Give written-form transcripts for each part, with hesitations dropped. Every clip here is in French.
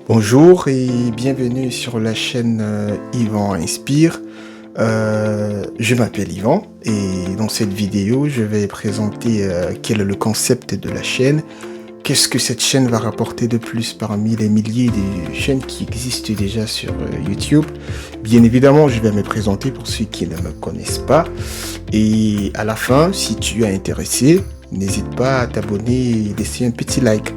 Bonjour et bienvenue sur la chaîne Yvan Inspire. Je m'appelle Yvan et dans cette vidéo, je vais présenter quel est le concept de la chaîne. Qu'est-ce que cette chaîne va rapporter de plus parmi les milliers de chaînes qui existent déjà sur YouTube. Bien évidemment, je vais me présenter pour ceux qui ne me connaissent pas. Et à la fin, si tu es intéressé, n'hésite pas à t'abonner et laisser un petit like.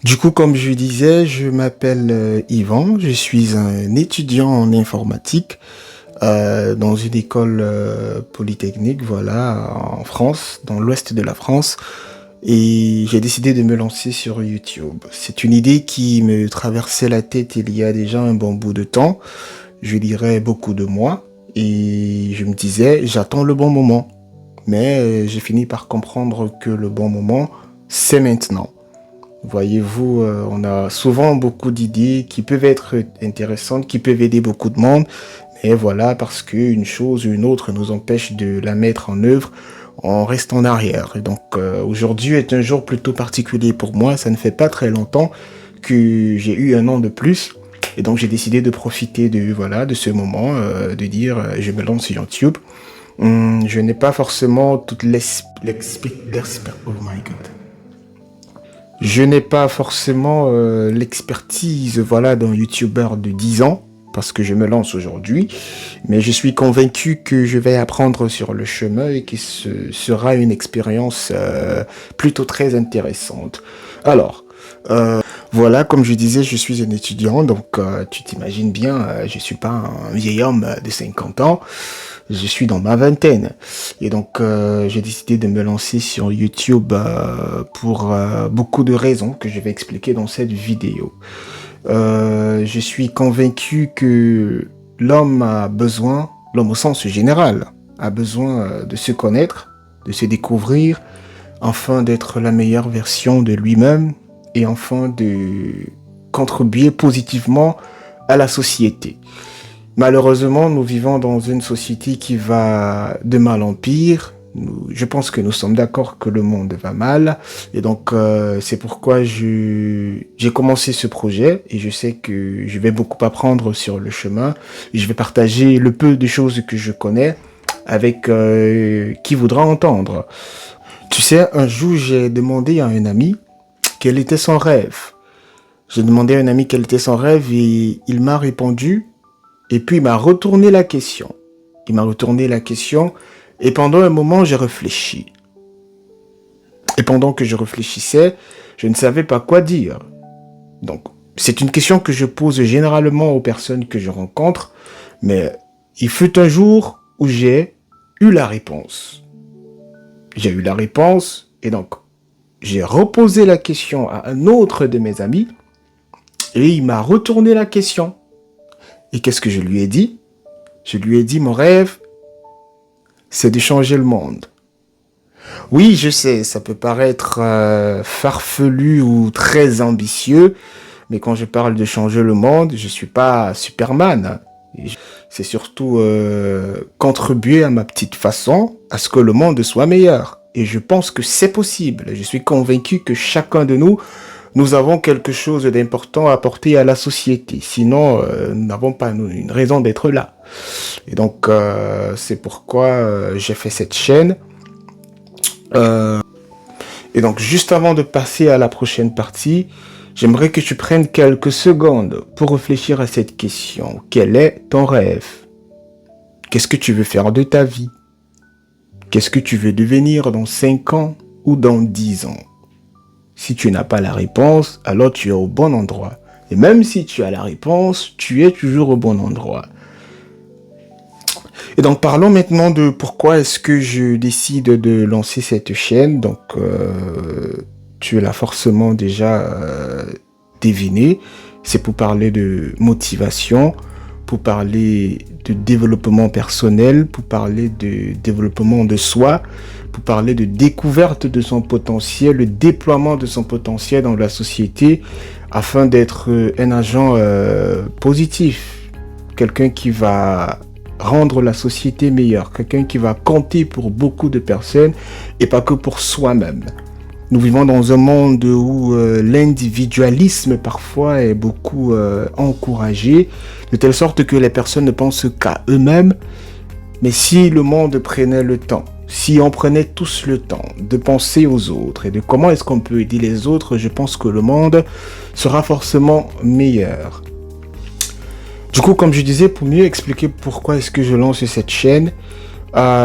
Du coup, comme je disais, je m'appelle Yvan, je suis un étudiant en informatique dans une école polytechnique, voilà, en France, dans l'ouest de la France. Et j'ai décidé de me lancer sur YouTube. C'est une idée qui me traversait la tête il y a déjà un bon bout de temps, je dirais beaucoup de mois. Et je me disais, j'attends le bon moment. Mais j'ai fini par comprendre que le bon moment, c'est maintenant. Voyez-vous, on a souvent beaucoup d'idées qui peuvent être intéressantes, qui peuvent aider beaucoup de monde, mais voilà, parce qu'une chose ou une autre nous empêche de la mettre en œuvre, on reste en arrière. Et donc aujourd'hui est un jour plutôt particulier pour moi, ça ne fait pas très longtemps que j'ai eu un an de plus, et donc j'ai décidé de profiter de ce moment, de dire je me lance sur YouTube. Je n'ai pas forcément toute oh my god. Je n'ai pas forcément l'expertise d'un youtubeur de 10 ans, parce que je me lance aujourd'hui, mais je suis convaincu que je vais apprendre sur le chemin et que ce sera une expérience plutôt très intéressante. Alors, voilà, comme je disais, je suis un étudiant, donc tu t'imagines bien, je suis pas un vieil homme de 50 ans. Je suis dans ma vingtaine et donc j'ai décidé de me lancer sur YouTube pour beaucoup de raisons que je vais expliquer dans cette vidéo. Je suis convaincu que l'homme au sens général, a besoin de se connaître, de se découvrir, afin d'être la meilleure version de lui-même et enfin de contribuer positivement à la société. Malheureusement, nous vivons dans une société qui va de mal en pire. Je pense que nous sommes d'accord que le monde va mal. Et donc, c'est pourquoi j'ai commencé ce projet. Et je sais que je vais beaucoup apprendre sur le chemin. Et je vais partager le peu de choses que je connais avec qui voudra entendre. Tu sais, un jour, j'ai demandé à un ami quel était son rêve. J'ai demandé à un ami quel était son rêve et il m'a répondu. Et puis, il m'a retourné la question. Et pendant un moment, j'ai réfléchi. Et pendant que je réfléchissais, je ne savais pas quoi dire. Donc, c'est une question que je pose généralement aux personnes que je rencontre, mais il fut un jour où j'ai eu la réponse. J'ai eu la réponse, et donc, j'ai reposé la question à un autre de mes amis, et il m'a retourné la question. Et qu'est-ce que je lui ai dit? Je lui ai dit, mon rêve, c'est de changer le monde. Oui, je sais, ça peut paraître farfelu ou très ambitieux, mais quand je parle de changer le monde, je suis pas Superman. C'est surtout contribuer à ma petite façon à ce que le monde soit meilleur. Et je pense que c'est possible. Je suis convaincu que chacun de nous avons quelque chose d'important à apporter à la société. Sinon, nous n'avons pas une raison d'être là. Et donc, c'est pourquoi j'ai fait cette chaîne. Et donc, juste avant de passer à la prochaine partie, j'aimerais que tu prennes quelques secondes pour réfléchir à cette question. Quel est ton rêve? Qu'est-ce que tu veux faire de ta vie? Qu'est-ce que tu veux devenir dans 5 ans ou dans 10 ans? Si tu n'as pas la réponse, alors tu es au bon endroit. Et même si tu as la réponse, tu es toujours au bon endroit. Et donc parlons maintenant de pourquoi est-ce que je décide de lancer cette chaîne. Donc tu l'as forcément déjà deviné. C'est pour parler de motivation, pour parler de développement personnel, pour parler de développement de soi, pour parler de découverte de son potentiel, le déploiement de son potentiel dans la société afin d'être un agent positif, quelqu'un qui va rendre la société meilleure, quelqu'un qui va compter pour beaucoup de personnes et pas que pour soi-même. Nous vivons dans un monde où l'individualisme parfois est beaucoup encouragé, de telle sorte que les personnes ne pensent qu'à eux-mêmes. Mais si le monde prenait le temps, si on prenait tous le temps de penser aux autres et de comment est-ce qu'on peut aider les autres, je pense que le monde sera forcément meilleur. Du coup, comme je disais, pour mieux expliquer pourquoi est-ce que je lance cette chaîne,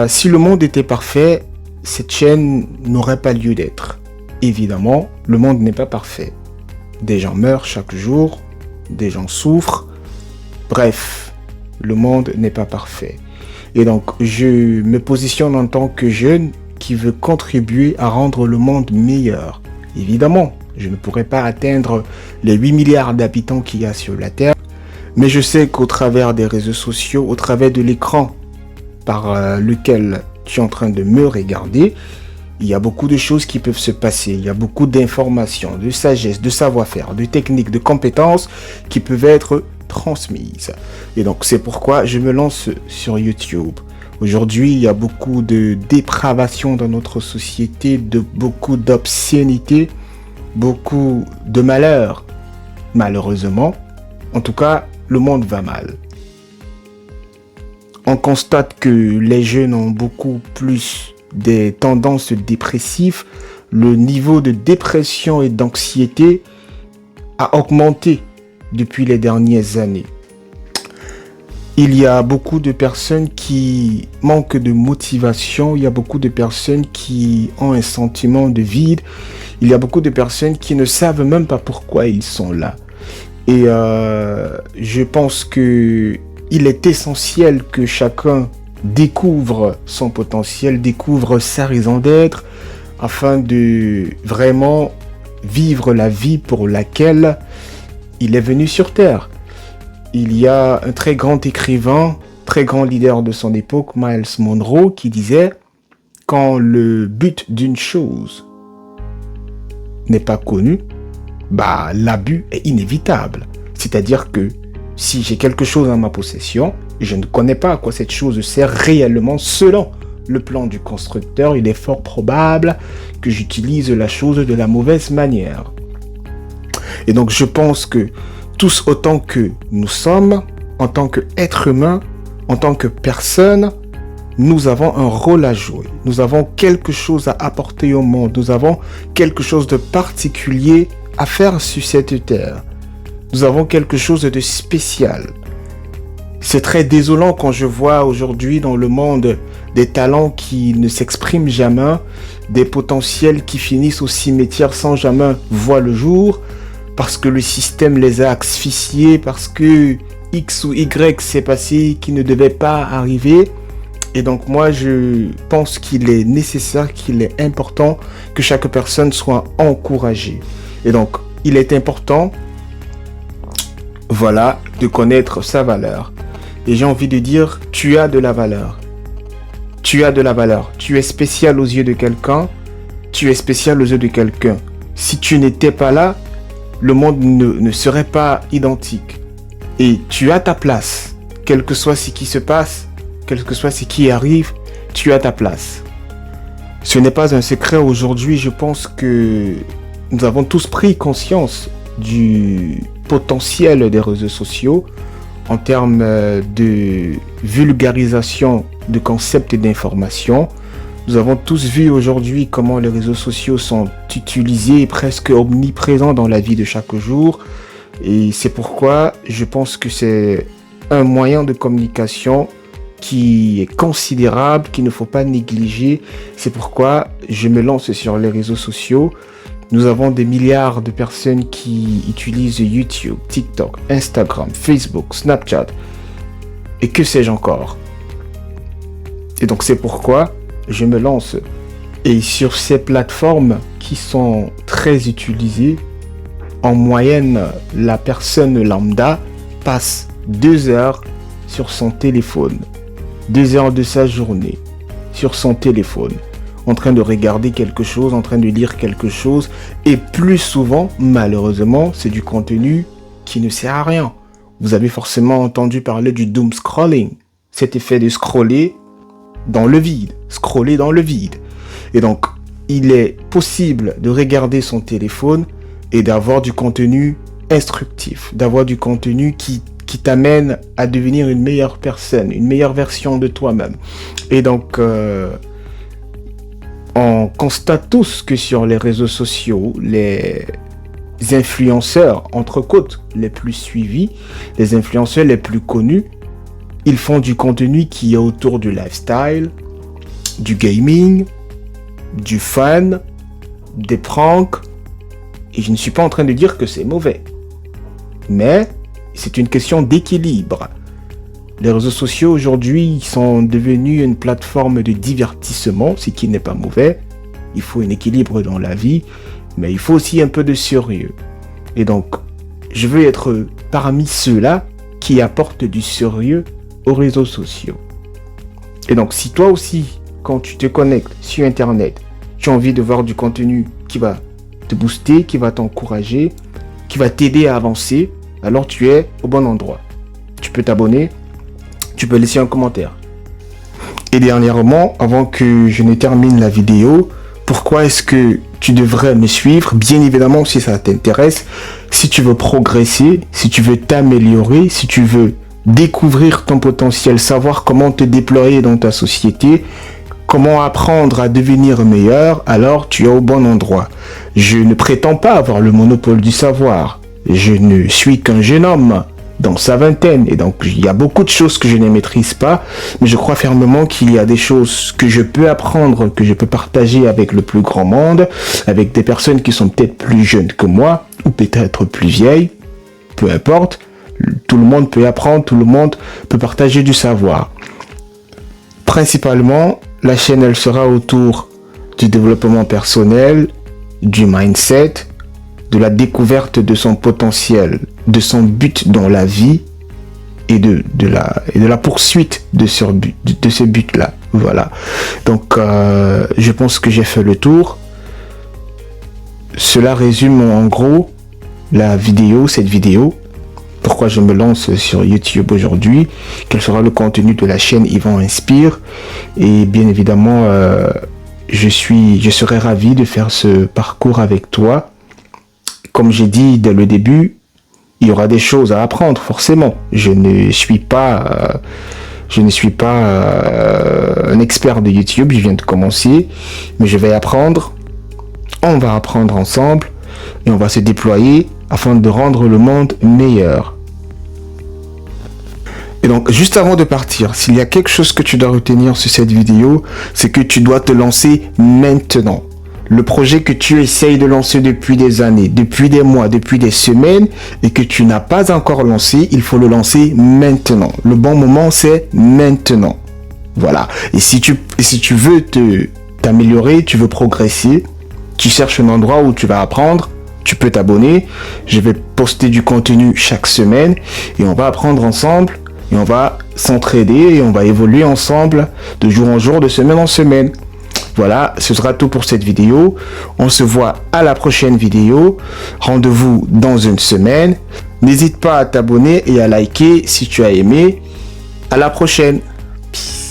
si le monde était parfait, cette chaîne n'aurait pas lieu d'être. Évidemment, le monde n'est pas parfait. Des gens meurent chaque jour, des gens souffrent. Bref, le monde n'est pas parfait. Et donc, je me positionne en tant que jeune qui veut contribuer à rendre le monde meilleur. Évidemment, je ne pourrais pas atteindre les 8 milliards d'habitants qu'il y a sur la Terre, mais je sais qu'au travers des réseaux sociaux, au travers de l'écran par lequel tu es en train de me regarder, il y a beaucoup de choses qui peuvent se passer. Il y a beaucoup d'informations, de sagesse, de savoir-faire, de techniques, de compétences qui peuvent être transmises. Et donc, c'est pourquoi je me lance sur YouTube. Aujourd'hui, il y a beaucoup de dépravation dans notre société, beaucoup d'obscénité, beaucoup de malheur. Malheureusement, en tout cas, le monde va mal. On constate que les jeunes ont beaucoup plus des tendances dépressives. Le niveau de dépression et d'anxiété a augmenté depuis les dernières années. Il y a beaucoup de personnes qui manquent de motivation, il y a beaucoup de personnes qui ont un sentiment de vide, il y a beaucoup de personnes qui ne savent même pas pourquoi ils sont là. Et je pense que il est essentiel que chacun découvre son potentiel, découvre sa raison d'être, afin de vraiment vivre la vie pour laquelle il est venu sur Terre. Il y a un très grand écrivain, très grand leader de son époque, Miles Monroe, qui disait « Quand le but d'une chose n'est pas connu, l'abus est inévitable. » C'est-à-dire que si j'ai quelque chose en ma possession, je ne connais pas à quoi cette chose sert réellement selon le plan du constructeur, il est fort probable que j'utilise la chose de la mauvaise manière. Et donc je pense que tous autant que nous sommes, en tant qu'être humain, en tant que personne, nous avons un rôle à jouer. Nous avons quelque chose à apporter au monde. Nous avons quelque chose de particulier à faire sur cette terre. Nous avons quelque chose de spécial. C'est très désolant quand je vois aujourd'hui dans le monde des talents qui ne s'expriment jamais, des potentiels qui finissent au cimetière sans jamais voir le jour, parce que le système les a asphyxiés, parce que X ou Y s'est passé qui ne devait pas arriver. Et donc moi je pense qu'il est nécessaire, qu'il est important que chaque personne soit encouragée. Et donc il est important, voilà, de connaître sa valeur. Et j'ai envie de dire, tu as de la valeur. Tu as de la valeur. Tu es spécial aux yeux de quelqu'un. Tu es spécial aux yeux de quelqu'un. Si tu n'étais pas là, le monde ne serait pas identique. Et tu as ta place. Quel que soit ce qui se passe, quel que soit ce qui arrive, tu as ta place. Ce n'est pas un secret aujourd'hui. Je pense que nous avons tous pris conscience du potentiel des réseaux sociaux en termes de vulgarisation de concepts et d'informations. Nous avons tous vu aujourd'hui comment les réseaux sociaux sont utilisés et presque omniprésents dans la vie de chaque jour. Et c'est pourquoi je pense que c'est un moyen de communication qui est considérable, qu'il ne faut pas négliger. C'est pourquoi je me lance sur les réseaux sociaux. Nous avons des milliards de personnes qui utilisent YouTube, TikTok, Instagram, Facebook, Snapchat et que sais-je encore. Et donc c'est pourquoi je me lance. Et sur ces plateformes qui sont très utilisées, en moyenne, la personne lambda passe 2 heures sur son téléphone. 2 heures de sa journée sur son téléphone. en train de regarder quelque chose, en train de lire quelque chose. Et plus souvent, malheureusement, c'est du contenu qui ne sert à rien. Vous avez forcément entendu parler du doom scrolling. Cet effet de scroller dans le vide. Scroller dans le vide. Et donc, il est possible de regarder son téléphone et d'avoir du contenu instructif, d'avoir du contenu qui t'amène à devenir une meilleure personne, une meilleure version de toi-même. Et donc, on constate tous que sur les réseaux sociaux, les influenceurs, entre côtes, les plus suivis, les influenceurs les plus connus, ils font du contenu qui est autour du lifestyle, du gaming, du fun, des pranks. Et je ne suis pas en train de dire que c'est mauvais. Mais c'est une question d'équilibre. Les réseaux sociaux aujourd'hui sont devenus une plateforme de divertissement, ce qui n'est pas mauvais. Il faut un équilibre dans la vie, mais il faut aussi un peu de sérieux. Et donc, je veux être parmi ceux-là qui apportent du sérieux aux réseaux sociaux. Et donc, si toi aussi, quand tu te connectes sur Internet, tu as envie de voir du contenu qui va te booster, qui va t'encourager, qui va t'aider à avancer, alors tu es au bon endroit. Tu peux t'abonner, tu peux laisser un commentaire. Et dernièrement, avant que je ne termine la vidéo, pourquoi est-ce que tu devrais me suivre? Bien évidemment, si ça t'intéresse, si tu veux progresser, si tu veux t'améliorer, si tu veux découvrir ton potentiel, savoir comment te déployer dans ta société, comment apprendre à devenir meilleur, alors tu es au bon endroit. Je ne prétends pas avoir le monopole du savoir. Je ne suis qu'un jeune homme dans sa vingtaine. Et donc, il y a beaucoup de choses que je ne maîtrise pas. Mais je crois fermement qu'il y a des choses que je peux apprendre, que je peux partager avec le plus grand monde, avec des personnes qui sont peut-être plus jeunes que moi, ou peut-être plus vieilles. Peu importe. Tout le monde peut apprendre, tout le monde peut partager du savoir. Principalement, la chaîne, elle sera autour du développement personnel, du mindset, de la découverte de son potentiel, de son but dans la vie et de la poursuite de ce but-là. Voilà. Donc, je pense que j'ai fait le tour. Cela résume en gros cette vidéo. Pourquoi je me lance sur YouTube aujourd'hui, quel sera le contenu de la chaîne Yvan Inspire. Et bien évidemment, je serai ravi de faire ce parcours avec toi. Comme j'ai dit dès le début, il y aura des choses à apprendre, forcément. Je ne suis pas un expert de YouTube, je viens de commencer, mais je vais apprendre. On va apprendre ensemble et on va se déployer afin de rendre le monde meilleur. Et donc, juste avant de partir, s'il y a quelque chose que tu dois retenir sur cette vidéo, c'est que tu dois te lancer maintenant. Le projet que tu essayes de lancer depuis des années, depuis des mois, depuis des semaines, et que tu n'as pas encore lancé, il faut le lancer maintenant. Le bon moment, c'est maintenant. Voilà. Et si tu veux t'améliorer, tu veux progresser, tu cherches un endroit où tu vas apprendre, tu peux t'abonner. Je vais poster du contenu chaque semaine et on va apprendre ensemble et on va s'entraider et on va évoluer ensemble de jour en jour, de semaine en semaine. Voilà, ce sera tout pour cette vidéo. On se voit à la prochaine vidéo. Rendez-vous dans une semaine. N'hésite pas à t'abonner et à liker si tu as aimé. À la prochaine. Peace.